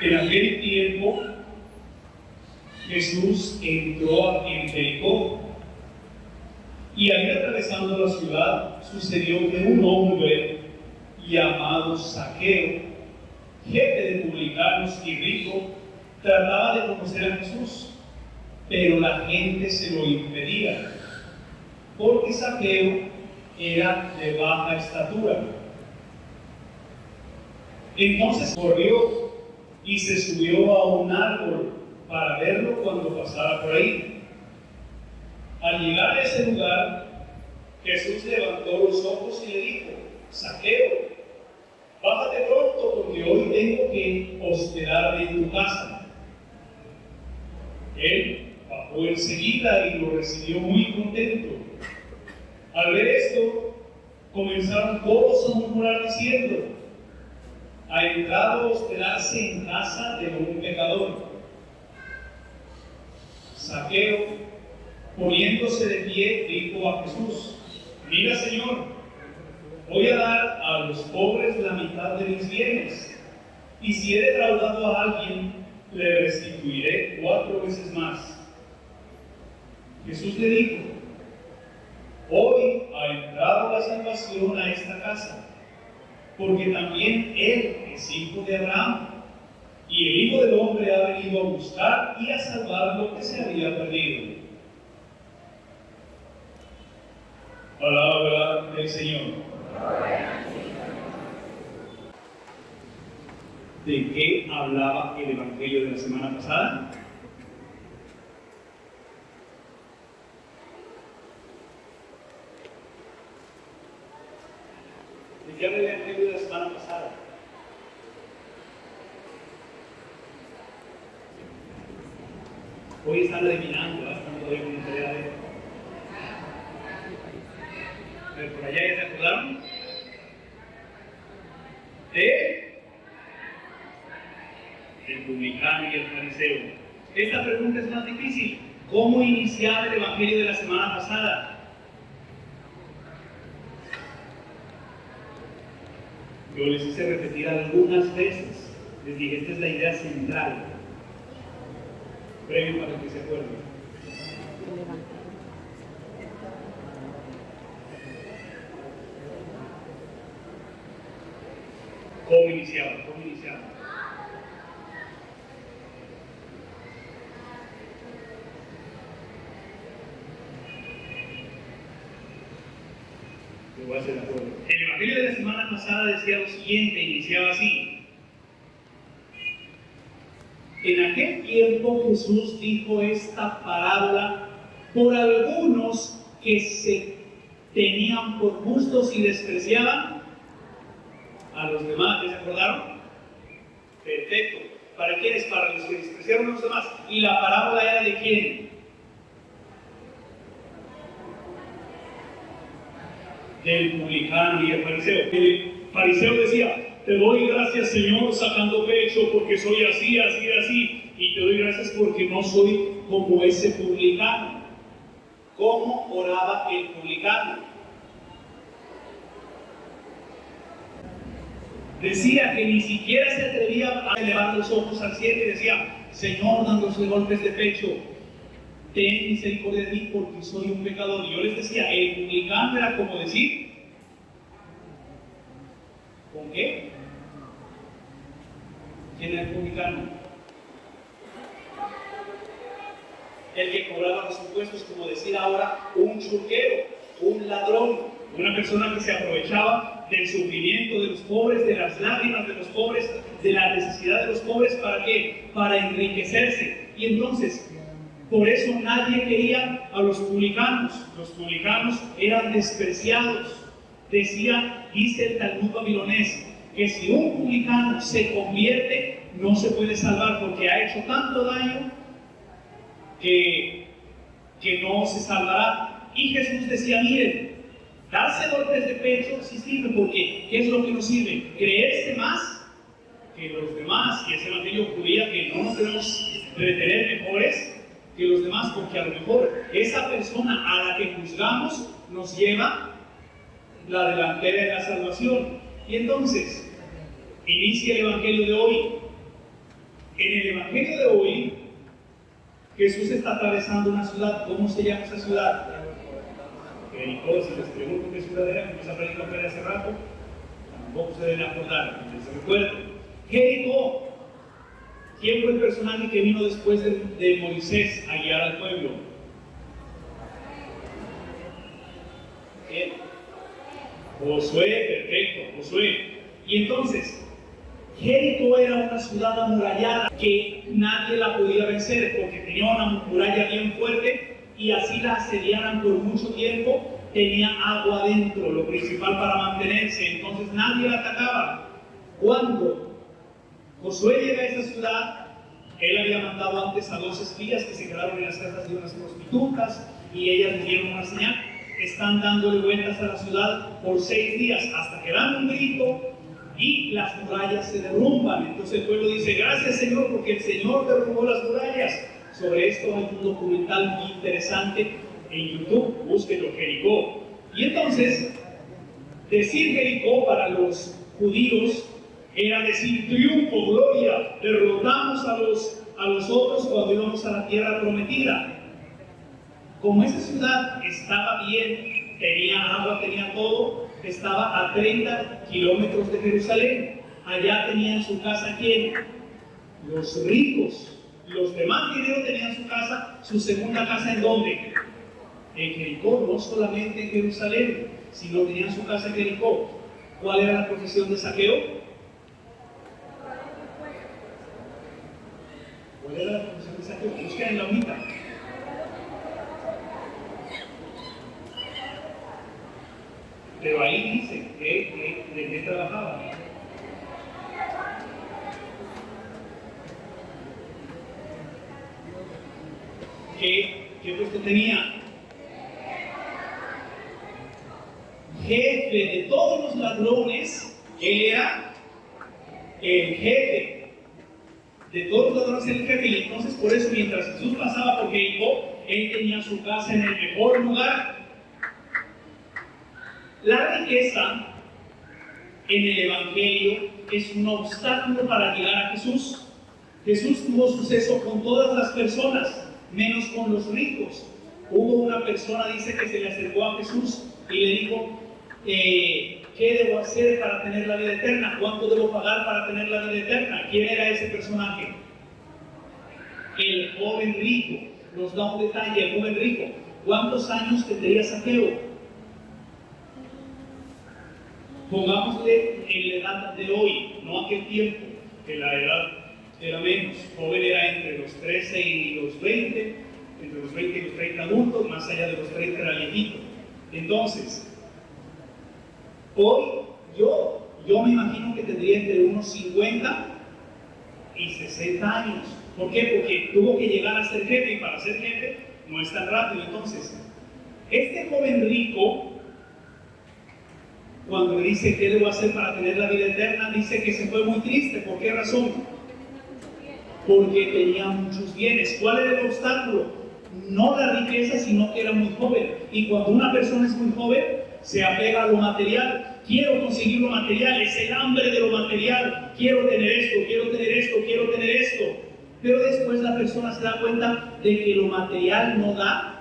En aquel tiempo Jesús entró en Jericó, y ahí atravesando la ciudad sucedió que un hombre llamado Zaqueo, jefe de publicanos y rico, trataba de conocer a Jesús, pero la gente se lo impedía, porque Zaqueo era de baja estatura. Entonces corrió y se subió a un árbol para verlo cuando pasara por ahí. Al llegar a ese lugar, Jesús levantó los ojos y le dijo: Zaqueo, bájate pronto, porque hoy tengo que hospedarme en tu casa. Él bajó enseguida y lo recibió muy contento. Al ver esto, comenzaron todos a murmurar diciendo: ha entrado a hospedarse en casa de un pecador. Zaqueo, poniéndose de pie, dijo a Jesús: mira, Señor, voy a dar a los pobres la mitad de mis bienes, y si he defraudado a alguien, le restituiré 4 veces más. Jesús le dijo: hoy ha entrado la salvación a esta casa, porque también él es hijo de Abraham, y el Hijo del Hombre ha venido a buscar y a salvar lo que se había perdido. Palabra del Señor. ¿De qué hablaba el Evangelio de la semana pasada? ¿De qué habla el Evangelio de la semana pasada? Hoy están adivinando, están todavía con tarea de... Pero por allá ya se acordaron. El publicano y el fariseo. Esta pregunta es más difícil. ¿Cómo iniciar el Evangelio de la semana pasada? Yo les hice repetir algunas veces. Les dije, esta es la idea central. Previo para que se acuerden. ¿Cómo iniciaba? Me voy a hacer de acuerdo. El Evangelio de la semana pasada decía lo siguiente, iniciaba así. En aquel tiempo Jesús dijo esta parábola por algunos que se tenían por justos y despreciaban a los demás. ¿Se acordaron? Perfecto. ¿Para quiénes? Para los que despreciaron a los demás. ¿Y la parábola era de quién? Del publicano y el fariseo. El fariseo decía: te doy gracias, Señor, sacando pecho, porque soy así, y te doy gracias porque no soy como ese publicano. ¿Cómo oraba el publicano? Decía que ni siquiera se atrevía a elevar los ojos al cielo y decía: Señor, dándose golpes de pecho, ten misericordia de mí porque soy un pecador. Y yo les decía, el publicano era como decir, ¿con qué? ¿Quién era el publicano? El que cobraba los impuestos, como decir ahora, un churquero, un ladrón, una persona que se aprovechaba del sufrimiento de los pobres, de las lágrimas de los pobres, de la necesidad de los pobres. ¿Para qué? Para enriquecerse. Y entonces, por eso nadie quería a los publicanos. Los publicanos eran despreciados. Dice el Talmud babilonés, que si un publicano se convierte, no se puede salvar porque ha hecho tanto daño que no se salvará. Y Jesús decía: miren, darse golpes de pecho sí sirve, porque ¿qué es lo que nos sirve? Creerse más que los demás. Y ese evangelio judía que no nos debemos retener mejores que los demás, porque a lo mejor esa persona a la que juzgamos nos lleva la delantera de la salvación. Y entonces inicia el evangelio de hoy En el Evangelio de hoy, Jesús está atravesando una ciudad. ¿Cómo se llama esa ciudad? Jericó. Si les pregunto qué ciudad era, que nos aprendí a ver hace rato, tampoco se deben acordar, les recuerdo. Jericó. ¿Quién fue el personaje que vino después de Moisés a guiar al pueblo? ¿Quién? Josué, perfecto, Josué. Y entonces, Jericó era una ciudad amurallada que nadie la podía vencer porque tenía una muralla bien fuerte y así la asediaran por mucho tiempo. Tenía agua adentro, lo principal para mantenerse, entonces nadie la atacaba. Cuando Josué llega a esa ciudad, él había mandado antes a 2 espías que se quedaron en las casas de unas prostitutas y ellas les dieron una señal. Están dándole vueltas a la ciudad por 6 días hasta que dan un grito y las murallas se derrumban. Entonces el pueblo dice: gracias, Señor, porque el Señor derrumbó las murallas. Sobre esto hay un documental muy interesante en YouTube, búsquenlo, Jericó. Y entonces, decir Jericó para los judíos era decir triunfo, gloria, derrotamos a los otros cuando íbamos a la tierra prometida. Como esa ciudad estaba bien, tenía agua, tenía todo, estaba a 30 kilómetros de Jerusalén. Allá tenían su casa, ¿quién? Los ricos. Los demás dinero tenían su casa, su segunda casa, ¿en dónde? En Jericó, no solamente en Jerusalén, sino tenían su casa en Jericó. ¿Cuál era la profesión de Zaqueo? ¿Cuál era la profesión de Zaqueo? Busquen en la hojita. Pero ahí dice de qué trabajaba. ¿Qué puesto tenía? Jefe de todos los ladrones. Él era el jefe de todos los ladrones, el jefe. Y entonces por eso, mientras Jesús pasaba por Jericó, él tenía su casa en el mejor lugar. La riqueza en el Evangelio es un obstáculo para llegar a Jesús. Jesús tuvo suceso con todas las personas, menos con los ricos. Hubo una persona, dice, que se le acercó a Jesús y le dijo: ¿qué debo hacer para tener la vida eterna? ¿Cuánto debo pagar para tener la vida eterna? ¿Quién era ese personaje? El joven rico. Nos da un detalle: el joven rico. ¿Cuántos años tendría Zaqueo? Pongámosle en la edad de hoy, no aquel tiempo, que la edad era menos. Joven era entre los 13 y los 20, entre los 20 y los 30 adultos, más allá de los 30 era viejito. Entonces, hoy yo me imagino que tendría entre unos 50 y 60 años. ¿Por qué? Porque tuvo que llegar a ser jefe, y para ser jefe no es tan rápido. Entonces, este joven rico, cuando le dice qué debo hacer para tener la vida eterna, dice que se fue muy triste. ¿Por qué razón? Porque tenía muchos bienes. ¿Cuál era el obstáculo? No la riqueza, sino que era muy joven. Y cuando una persona es muy joven, se apega a lo material. Quiero conseguir lo material, es el hambre de lo material. Quiero tener esto, quiero tener esto, quiero tener esto. Pero después la persona se da cuenta de que lo material no da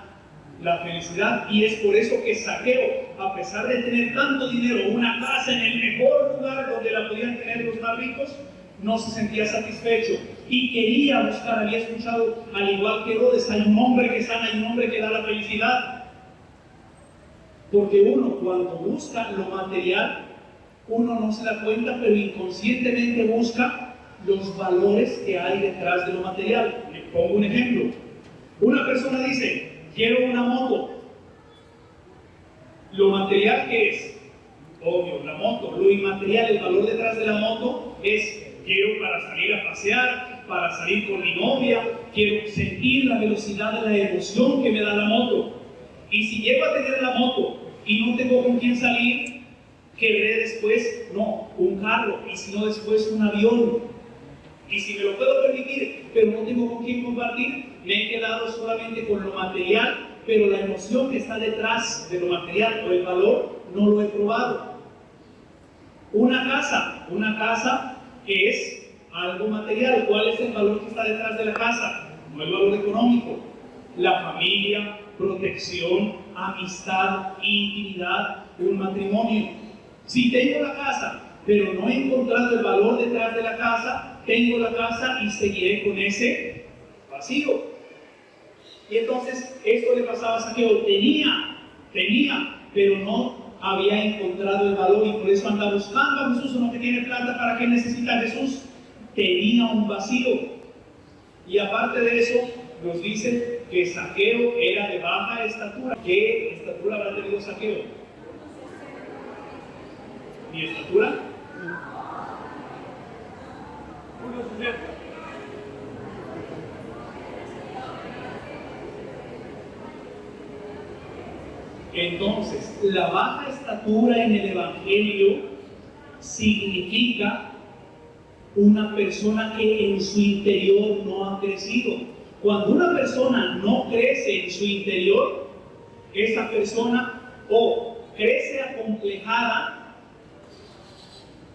la felicidad, y es por eso que Zaqueo, a pesar de tener tanto dinero, una casa en el mejor lugar donde la podían tener los más ricos, no se sentía satisfecho y quería buscar. Había escuchado, al igual que Herodes, hay un hombre que sana, hay un hombre que da la felicidad. Porque uno, cuando busca lo material, uno no se da cuenta, pero inconscientemente busca los valores que hay detrás de lo material. Les pongo un ejemplo. Una persona dice: quiero una moto. Lo material, ¿qué es? Obvio, la moto. Lo inmaterial, el valor detrás de la moto es: quiero para salir a pasear, para salir con mi novia, quiero sentir la velocidad de la emoción que me da la moto. Y si llego a tener la moto y no tengo con quién salir, querré después, no, un carro, y si no después un avión. Y si me lo puedo permitir, pero no tengo con quién compartir, me he quedado solamente con lo material, pero la emoción que está detrás de lo material o el valor no lo he probado. Una casa es algo material. ¿Cuál es el valor que está detrás de la casa? No el valor económico. La familia, protección, amistad, intimidad, un matrimonio. Si tengo la casa, pero no he encontrado el valor detrás de la casa, tengo la casa y seguiré con ese vacío. Y entonces esto le pasaba a Zaqueo. Tenía, pero no había encontrado el valor y por eso anda buscando a Jesús. Uno que tiene plata, ¿para qué necesita a Jesús? Tenía un vacío. Y aparte de eso, nos dice que Zaqueo era de baja estatura. ¿Qué estatura habrá tenido Zaqueo? ¿Mi estatura? Entonces, la baja estatura en el Evangelio significa una persona que en su interior no ha crecido. Cuando una persona no crece en su interior, esa persona o crece acomplejada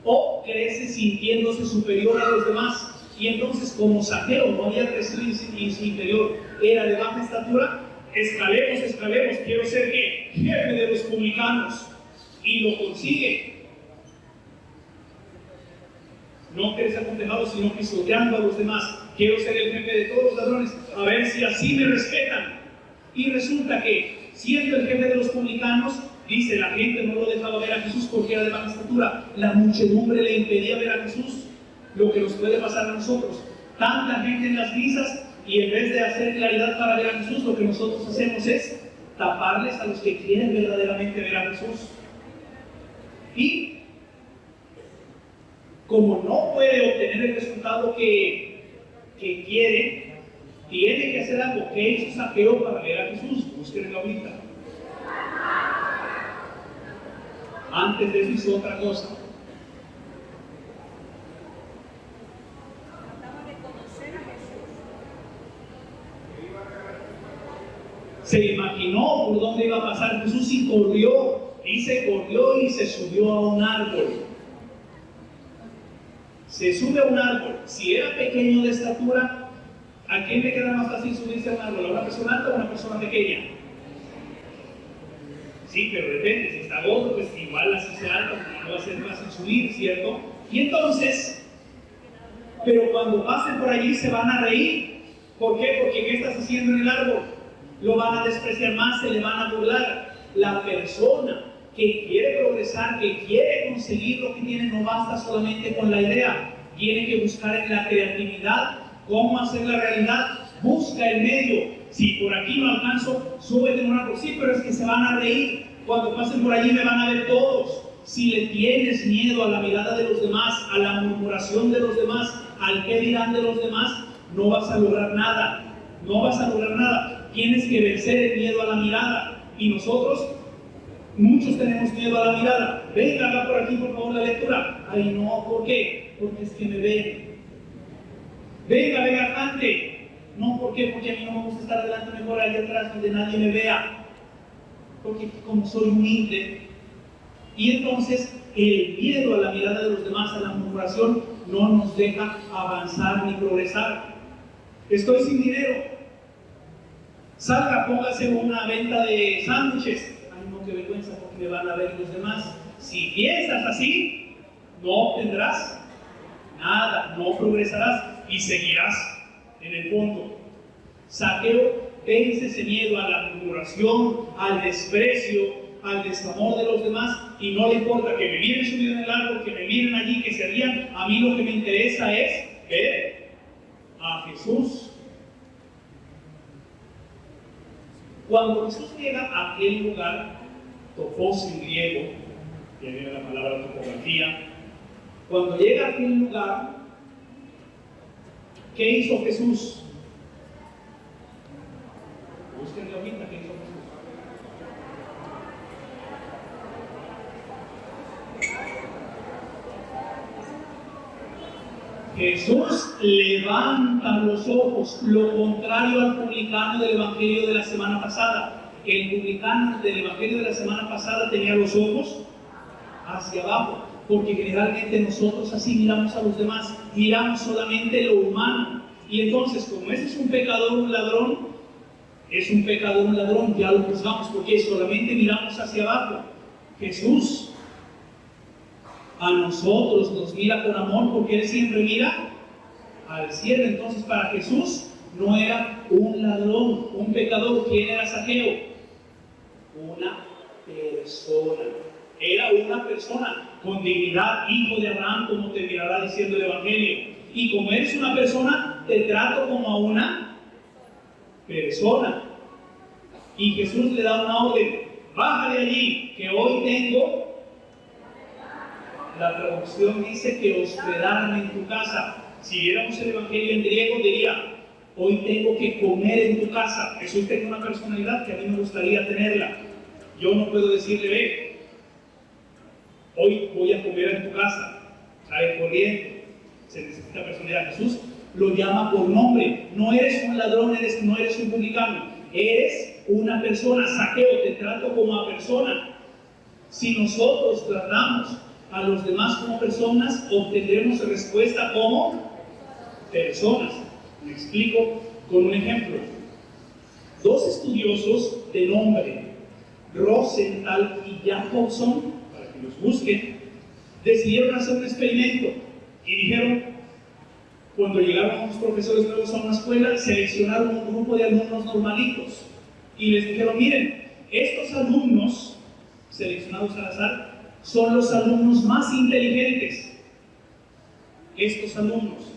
o crece sintiéndose superior a los demás. Y entonces, como Zaqueo no había crecido en su interior, era de baja estatura, escalemos, quiero ser ¿qué? Jefe de los publicanos. Y lo consigue. No crece acomplejado, sino pisoteando a los demás. Quiero ser el jefe de todos los ladrones, a ver si así me respetan. Y resulta que, siendo el jefe de los publicanos, dice, la gente no lo dejaba ver a Jesús porque era de baja estatura. La muchedumbre le impedía ver a Jesús. Lo que nos puede pasar a nosotros. Tanta gente en las misas y en vez de hacer claridad para ver a Jesús, lo que nosotros hacemos es taparles a los que quieren verdaderamente ver a Jesús. Y como no puede obtener el resultado que quiere, tiene que hacer algo. ¿Qué hizo Zaqueo para ver a Jesús? Búsquenlo ahorita. Antes de eso hizo otra cosa. Se imaginó por dónde iba a pasar Jesús y corrió y se subió a un árbol. Se sube a un árbol. Si era pequeño de estatura, ¿a quién le queda más fácil subirse a un árbol? ¿A una persona alta o a una persona pequeña? Sí, pero depende. Si está gordo, pues igual así se alta, porque no va a ser fácil subir, ¿cierto? Y entonces, pero cuando pasen por allí se van a reír. ¿Por qué? Porque ¿qué estás haciendo en el árbol? Lo van a despreciar más, se le van a burlar. La persona que quiere progresar, que quiere conseguir lo que tiene, no basta solamente con la idea. Tiene que buscar en la creatividad cómo hacer la realidad. Busca el medio. Si por aquí no alcanzo, súbete en un árbol. Sí, pero es que se van a reír. Cuando pasen por allí me van a ver todos. Si le tienes miedo a la mirada de los demás, a la murmuración de los demás, al qué dirán de los demás, no vas a lograr nada. No vas a lograr nada. Tienes que vencer el miedo a la mirada. Y nosotros, muchos tenemos miedo a la mirada. Venga, haga por aquí, por favor, la lectura. Ay, no, ¿por qué? Porque es que me ven. Venga, cante. No, ¿por qué? Porque a mí no me gusta estar adelante, mejor allá atrás donde nadie me vea. Porque como soy humilde. Y entonces, el miedo a la mirada de los demás, a la murmuración, no nos deja avanzar ni progresar. Estoy sin dinero. Salga, póngase una venta de sándwiches. Ay, no, qué vergüenza, porque me van a ver los demás. Si piensas así, no obtendrás nada, no progresarás y seguirás en el fondo. Zaqueo vence ese miedo a la murmuración, al desprecio, al desamor de los demás y no le importa que me miren subido en el árbol, que me miren allí, que se rían. A mí lo que me interesa es ver a Jesús. Cuando Jesús llega a aquel lugar, topos en griego, que viene la palabra topografía, cuando llega a aquel lugar, ¿qué hizo Jesús? Búsquenle ahorita qué hizo Jesús. Jesús levanta los ojos, lo contrario al publicano del Evangelio de la semana pasada. El publicano del Evangelio de la semana pasada tenía los ojos hacia abajo, porque generalmente nosotros así miramos a los demás. miramos solamente lo humano. Y entonces, como ese es un pecador, un ladrón, es un pecador, un ladrón, ya lo juzgamos porque solamente miramos hacia abajo. Jesús a nosotros nos mira con amor porque Él siempre mira al cielo. Entonces, para Jesús no era un ladrón, un pecador. ¿Quién era Zaqueo? Una persona. Era una persona con dignidad, hijo de Abraham, como te mirará diciendo el Evangelio. Y como eres una persona, te trato como a una persona. Y Jesús le da una orden: baja de allí, que hoy tengo. La traducción dice que hospedarme en tu casa. Si viéramos el Evangelio en griego, diría: hoy tengo que comer en tu casa. Jesús tiene una personalidad que a mí me gustaría tenerla. Yo no puedo decirle: ve, hoy voy a comer en tu casa. Sale corriendo. Se necesita personalidad. Jesús lo llama por nombre. No eres un ladrón, no eres un publicano. Eres una persona. Zaqueo, te trato como a persona. Si nosotros tratamos a los demás como personas, obtendremos respuesta como personas. Me explico con un ejemplo. Dos estudiosos de nombre Rosenthal y Jacobson, para que los busquen, decidieron hacer un experimento y dijeron, cuando llegaron unos profesores nuevos a una escuela, seleccionaron un grupo de alumnos normalitos y les dijeron: miren, estos alumnos seleccionados al azar son los alumnos más inteligentes. Estos alumnos.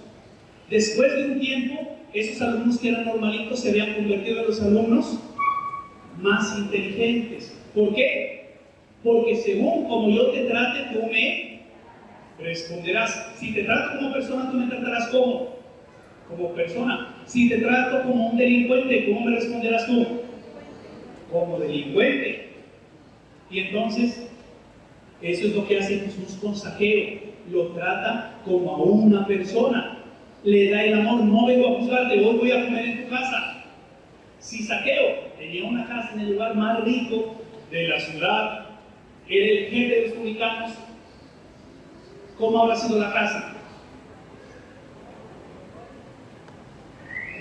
Después de un tiempo, esos alumnos que eran normalitos se habían convertido en los alumnos más inteligentes. ¿Por qué? Porque según como yo te trate, tú me responderás. Si te trato como persona, tú me tratarás como persona. Si te trato como un delincuente, ¿cómo me responderás tú? Como delincuente. Y entonces, eso es lo que hace Jesús con Zaqueo. Lo trata como a una persona. Le da el amor. No vengo a juzgarte, hoy voy a comer en tu casa. Si Zaqueo tenía una casa en el lugar más rico de la ciudad, era el jefe de los publicanos, ¿cómo habrá sido la casa?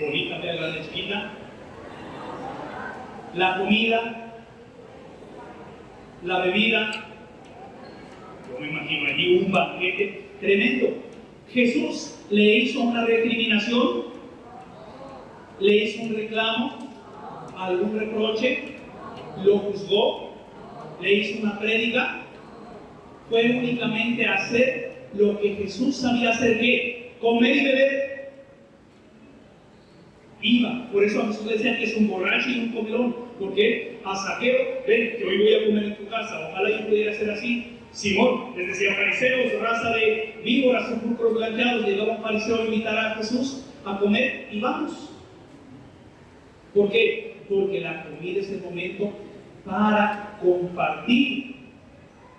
Bonita, fea, grande, chiquita. La comida, la bebida. Yo me imagino allí un banquete tremendo. Jesús le hizo una recriminación, le hizo un reclamo, algún reproche, lo juzgó, le hizo una prédica. Fue únicamente hacer lo que Jesús sabía hacer, ¿qué? Comer y beber. Iba. Por eso a Jesús le decían que es un borracho y un comilón. Porque a Zaqueo, ven, que hoy voy a comer en tu casa. Ojalá yo pudiera ser así. Simón, les decía: fariseos, raza de víboras, sepulcros blanqueados. Llegaba un fariseo a invitar a Jesús a comer y vamos. ¿Por qué? Porque la comida es el momento para compartir,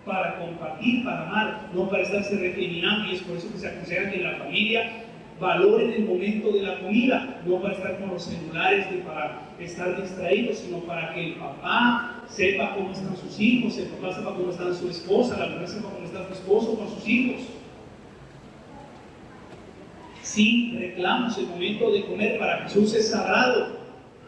para amar, no para estarse recriminando. Y es por eso que se aconseja que en la familia valoren el momento de la comida, no para estar con los celulares ni para estar distraídos, sino para que el papá sepa cómo están sus hijos, el papá sepa cómo está su esposa, la mujer sepa cómo está su esposo con sus hijos. Sin reclamos, el momento de comer para Jesús es sagrado.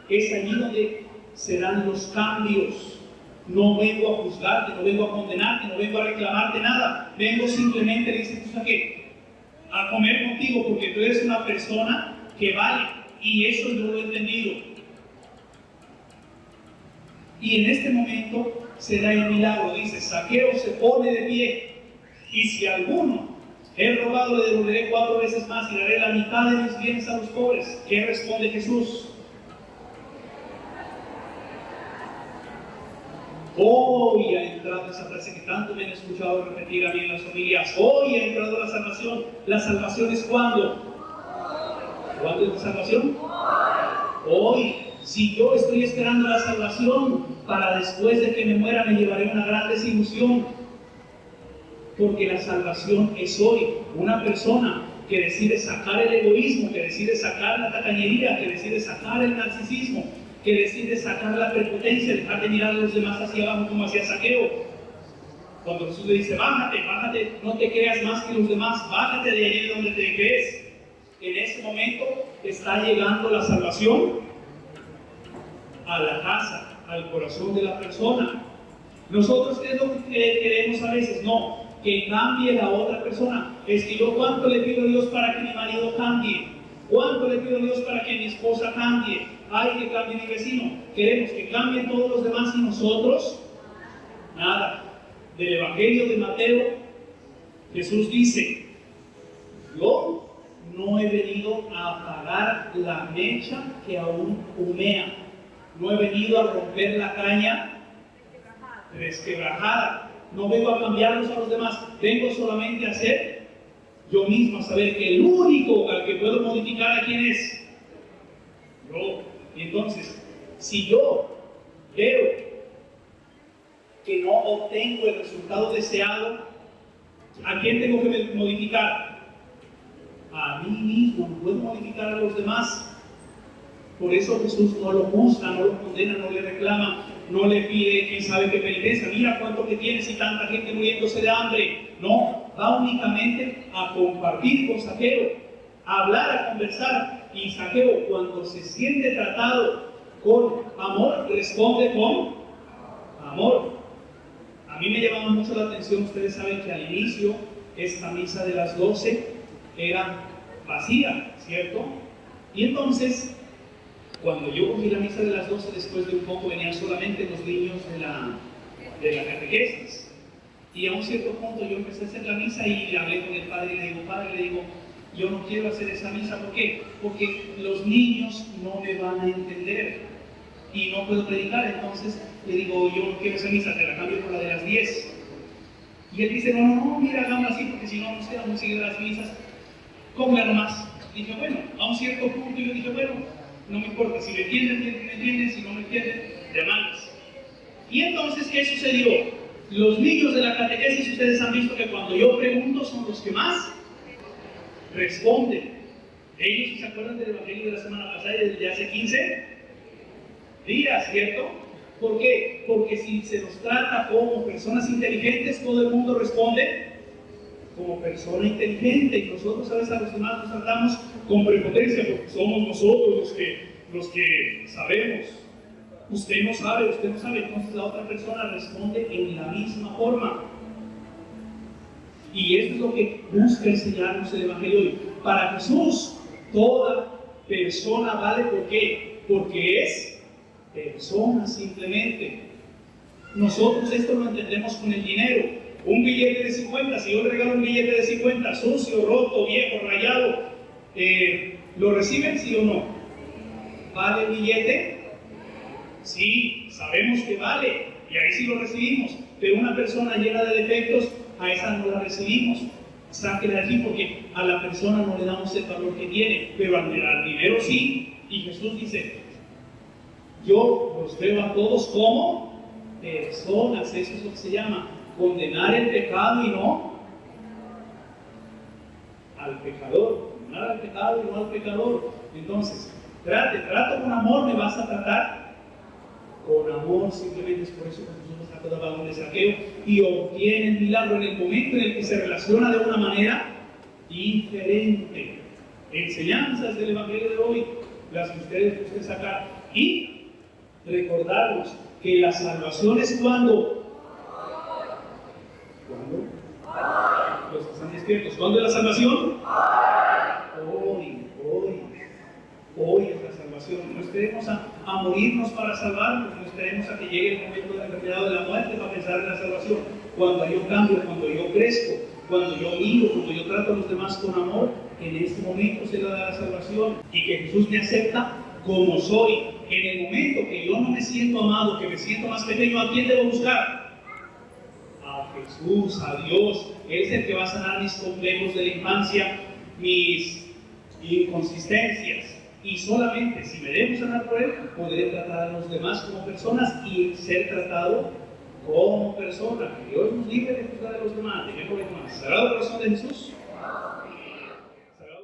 Es allí donde se dan los cambios. No vengo a juzgarte, no vengo a condenarte, no vengo a reclamarte nada. Vengo simplemente, dice Jesús, a comer contigo porque tú eres una persona que vale. Y eso yo lo he entendido. Y en este momento se da el milagro. Dice: Zaqueo se pone de pie. Y si alguno he robado, le devolveré 4 veces más y daré la mitad de mis bienes a los pobres. ¿Qué responde Jesús? Hoy ha entrado esa frase que tanto me han escuchado repetir a mí en las familias. Hoy ha entrado la salvación. ¿La salvación es cuándo? ¿Cuándo es la salvación? Hoy. Si yo estoy esperando la salvación para después de que me muera, me llevaré una gran desilusión. Porque la salvación es hoy. Una persona que decide sacar el egoísmo, que decide sacar la tacañería, que decide sacar el narcisismo, que decide sacar la prepotencia, dejar de mirar a los demás hacia abajo como hacía Zaqueo. Cuando Jesús le dice, bájate, bájate, no te creas más que los demás, bájate de allí donde te crees. En ese momento está llegando la salvación a la casa, al corazón de la persona. Nosotros, ¿qué es lo que queremos a veces? No, que cambie la otra persona. Es que yo, ¿cuánto le pido a Dios para que mi marido cambie? ¿Cuánto le pido a Dios para que mi esposa cambie? Ay, que cambie mi vecino. Queremos que cambien todos los demás y nosotros, nada. Del Evangelio de Mateo, Jesús dice, yo no he venido a apagar la mecha que aún humea. No he venido a romper la caña resquebrajada. No vengo a cambiarlos a los demás. Vengo solamente a ser yo mismo, a saber que el único al que puedo modificar a quién es yo. Y entonces, si yo veo que no obtengo el resultado deseado, ¿a quién tengo que modificar? A mí mismo. No puedo modificar a los demás. Por eso Jesús no lo juzga, no lo condena, no le reclama, no le pide quién sabe qué penitencia. Mira cuánto que tienes y tanta gente muriéndose de hambre. No, va únicamente a compartir con Zaqueo, a hablar, a conversar. Y Zaqueo, cuando se siente tratado con amor, responde con amor. A mí me llamaba mucho la atención, ustedes saben que al inicio esta misa de las 12 era vacía, ¿cierto? Y entonces, cuando yo cogí la misa de las 12, después de un poco venían solamente los niños de la catequesis. Y a un cierto punto yo empecé a hacer la misa y le hablé con el padre y le digo, padre, yo no quiero hacer esa misa. ¿Por qué? Porque los niños no me van a entender y no puedo predicar. Entonces le digo, yo no quiero esa misa, te la cambio por la de las 10. Y él dice, no, mira, hagamos así, porque si no nos quedamos sin las misas. ¿Cómo era nomás? Dije, bueno, a un cierto punto yo dije, bueno, no me importa, si me entienden, si no me entienden, de malas. Y entonces, ¿qué sucedió? Los niños de la catequesis, ustedes han visto que cuando yo pregunto son los que más responden. Ellos, ¿se acuerdan del Evangelio de la semana pasada y desde hace 15 días, cierto? ¿Por qué? Porque si se nos trata como personas inteligentes, todo el mundo responde como persona inteligente, y nosotros a veces a los demás nos tratamos con prepotencia porque somos nosotros los que sabemos. Usted no sabe, entonces la otra persona responde en la misma forma. Y esto es lo que busca enseñarnos el Evangelio hoy. Para Jesús, toda persona vale. ¿Por qué? Porque es persona simplemente. Nosotros esto lo entendemos con el dinero. Un billete de 50, si yo le regalo un billete de 50, sucio, roto, viejo, rayado, ¿lo reciben sí o no? ¿Vale el billete? Sí, sabemos que vale, y ahí sí lo recibimos. Pero una persona llena de defectos, a esa no la recibimos. Sáquela de aquí porque a la persona no le damos el valor que tiene, pero al dinero sí. Y Jesús dice, yo los veo a todos como personas. Eso es lo que se llama condenar el pecado y no al pecador. Condenar al pecado y no al pecador. Entonces, trato con amor, me vas a tratar con amor. Simplemente es por eso que Jesús nos sacó del vagón de Zaqueo y obtiene el milagro en el momento en el que se relaciona de una manera diferente. Enseñanzas del Evangelio de hoy, las que ustedes busquen sacar, y recordarnos que la salvación es cuando los que están despiertos. ¿Cuándo es la salvación? Hoy es la salvación. No esperemos a morirnos para salvarnos, no esperemos a que llegue el momento de la enfermedad o de la muerte para pensar en la salvación. Cuando yo cambio, cuando yo crezco, cuando yo miro, cuando yo trato a los demás con amor, en este momento se da la salvación. Y que Jesús me acepta como soy. En el momento que yo no me siento amado, que me siento más pequeño, ¿a quién debo buscar? A Jesús, a Dios. Él es el que va a sanar mis complejos de la infancia, mis inconsistencias. Y solamente si me dejo sanar por Él, podré tratar a los demás como personas y ser tratado como persona. Que Dios nos libre de juzgar a los demás. Dejemos el Sagrado Corazón de Jesús.